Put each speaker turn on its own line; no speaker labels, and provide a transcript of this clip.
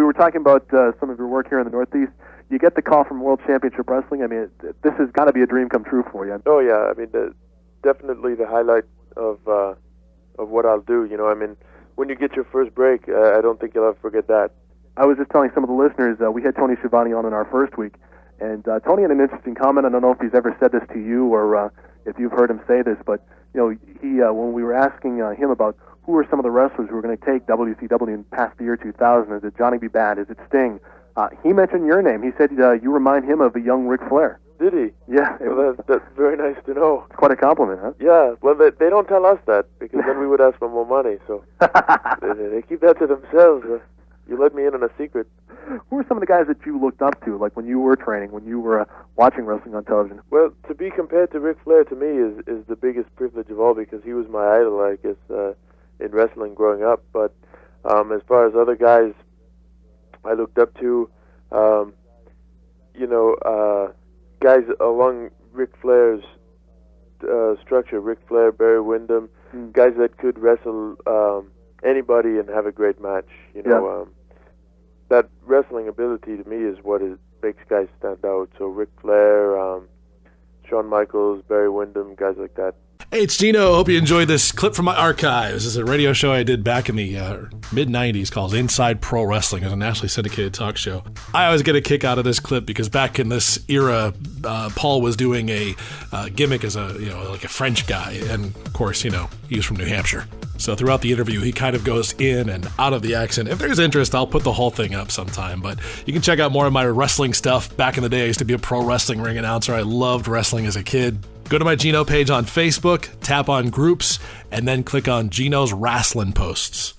we were talking about some of your work here in the Northeast. You get the call from World Championship Wrestling. I mean, this has got to be a dream come true for you.
Oh yeah, I mean, definitely the highlight of what I'll do. You know, I mean, when you get your first break, I don't think you'll ever forget that.
I was just telling some of the listeners, we had Tony Schiavone on in our first week, and Tony had an interesting comment. I don't know if he's ever said this to you or if you've heard him say this, but you know, he when we were asking him about who are some of the wrestlers who are going to take WCW in past the year 2000, is it Johnny B. Bad? Is it Sting? He mentioned your name. He said you remind him of a young Ric Flair.
Did he?
Yeah.
Well, that's very nice to know.
It's quite a compliment, huh?
Yeah. Well, they don't tell us that, because then we would ask for more money. So they keep that to themselves. You let me in on a secret.
Who are some of the guys that you looked up to, like when you were training, when you were watching wrestling on television?
Well, to be compared to Ric Flair to me is the biggest privilege of all, because he was my idol, I guess, in wrestling growing up. But as far as other guys I looked up to, guys along Ric Flair's structure, Ric Flair, Barry Windham, guys that could wrestle anybody and have a great match. You know, that wrestling ability to me is what makes guys stand out. So Ric Flair, Shawn Michaels, Barry Windham, guys like that.
Hey, it's Gino. Hope you enjoyed this clip from my archives. This is a radio show I did back in the mid-'90s called Inside Pro Wrestling. It was a nationally syndicated talk show. I always get a kick out of this clip because back in this era, Paul was doing a gimmick as like a French guy. And, of course, he was from New Hampshire. So throughout the interview, he kind of goes in and out of the accent. If there's interest, I'll put the whole thing up sometime. But you can check out more of my wrestling stuff. Back in the day, I used to be a pro wrestling ring announcer. I loved wrestling as a kid. Go to my Gino page on Facebook, tap on groups, and then click on Gino's Wrasslin' Posts.